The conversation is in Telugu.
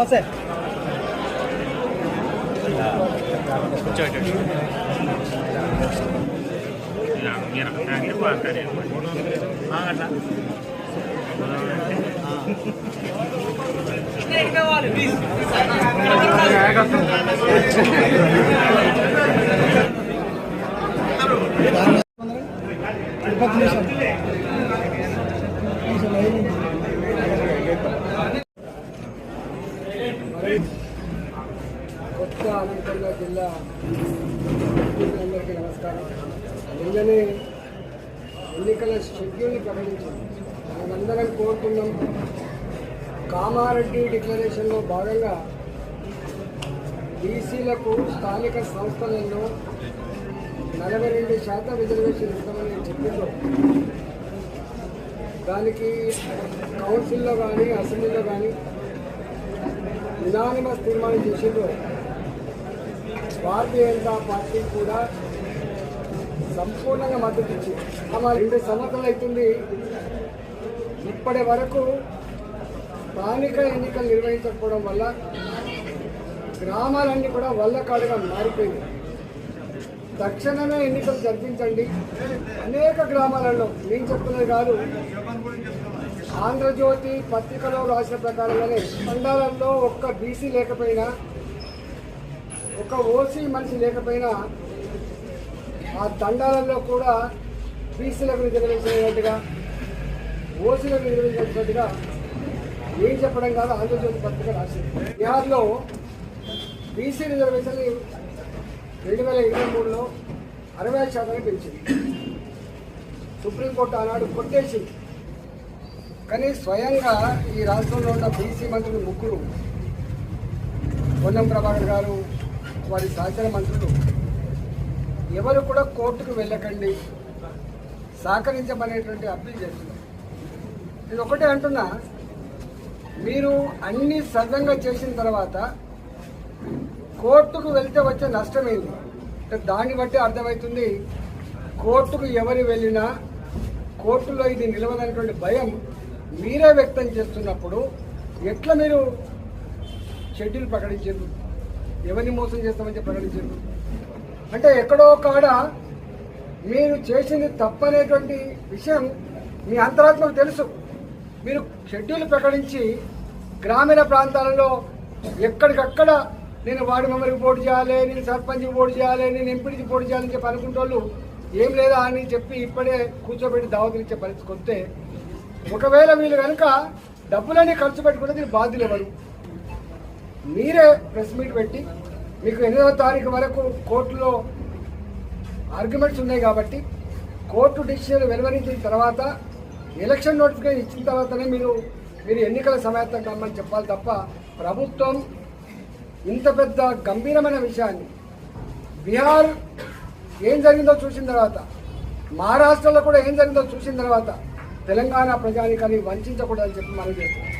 సార్ కొత్త అనంతపురం జిల్లా అందరికీ నమస్కారం. నిన్ననే ఎన్నికల షెడ్యూల్ని ప్రకటించింది. మనమందరం కోరుతున్నాం. కామారెడ్డి డిక్లరేషన్లో భాగంగా బీసీలకు స్థానిక సంస్థలలో 42% రిజర్వేషన్ ఇస్తామని చెప్పిందో దానికి కౌన్సిల్లో కానీ అసెంబ్లీలో కానీ యునానిమస్ తీర్మానం చేసిందో భారతీయ జనతా పార్టీ కూడా సంపూర్ణంగా మద్దతు ఇచ్చింది. 2 సంవత్సరాలు అవుతుంది. ఇప్పటి వరకు స్థానిక ఎన్నికలు నిర్వహించకపోవడం వల్ల గ్రామాలన్నీ కూడా వల్లకాడుగా మారిపోయింది. తక్షణమే ఎన్నికలు జరిపించండి. అనేక గ్రామాలలో నేను చెప్తున్నది కాదు, ఆంధ్రజ్యోతి పత్రికలో రాసిన ప్రకారంగానే మండలాల్లో ఒక్క బీసీ లేకపోయినా, ఒక ఓసీ మనిషి లేకపోయినా ఆ తండాలలో కూడా బీసీలకు రిజర్వేషన్ అయినట్టుగా, ఓసీలకు రిజర్వేషన్ అయినట్టుగా ఏం చెప్పడం కాదు, ఆంధ్రజ్యోతి పత్రిక రాసింది. బీహార్లో బీసీ రిజర్వేషన్ 2023లో 60% పెంచింది. సుప్రీంకోర్టు ఆనాడు కొట్టేసింది. కానీ స్వయంగా ఈ రాష్ట్రంలో ఉన్న బీసీ మంత్రులు 3 పొన్నం ప్రభాకర్ గారు, వారి సహచర మంత్రులు ఎవరు కూడా కోర్టుకు వెళ్ళకండి, సహకరించమనేటువంటి అప్పీల్ చేస్తున్నారు. నేను ఒకటే అంటున్నా, మీరు అన్ని సవ్యంగా చేసిన తర్వాత కోర్టుకు వెళ్తే వచ్చే నష్టం ఏంటి అంటే దాన్ని బట్టి అర్థమవుతుంది. కోర్టుకు ఎవరు వెళ్ళినా కోర్టులో ఇది నిలవదనేటువంటి భయం మీరే వ్యక్తం చేస్తున్నప్పుడు ఎట్లా మీరు షెడ్యూల్ ప్రకటించారు? ఎవరిని మోసం చేస్తామని ప్రకటించారు అంటే ఎక్కడో కాడ మీరు చేసింది తప్పనేటువంటి విషయం మీ అంతరాత్మకు తెలుసు. మీరు షెడ్యూల్ ప్రకటించి గ్రామీణ ప్రాంతాలలో ఎక్కడికక్కడ నేను వార్డు మెంబర్కి పోటీ చేయాలి, నేను సర్పంచ్కి పోటీ చేయాలి, నేను ఎంపీకి పోటీ చేయాలని చెప్పి అనుకుంటోళ్ళు ఏం లేదా అని చెప్పి ఇప్పుడే కూర్చోబెట్టి దావతులు ఇచ్చే పరిస్థితికి వస్తే, ఒకవేళ వీళ్ళు కనుక డబ్బులన్నీ ఖర్చు పెట్టుకుంటే దీని బాధ్యులు ఎవరు? మీరే ప్రెస్ మీట్ పెట్టి మీకు 8వ తారీఖు వరకు కోర్టులో ఆర్గ్యుమెంట్స్ ఉన్నాయి కాబట్టి కోర్టు డిసిషన్ వెలువరించిన తర్వాత ఎలక్షన్ నోటిఫికేషన్ ఇచ్చిన తర్వాతనే మీరు ఎన్నికల సమాయత్తం కమ్మని చెప్పాలి తప్ప ప్రభుత్వం ఇంత పెద్ద గంభీరమైన విషయాన్ని బీహార్ ఏం జరిగిందో చూసిన తర్వాత, మహారాష్ట్రలో కూడా ఏం జరిగిందో చూసిన తర్వాత తెలంగాణ ప్రజానికాన్ని వంచకూడదని చెప్పి మనం చేస్తున్నాం.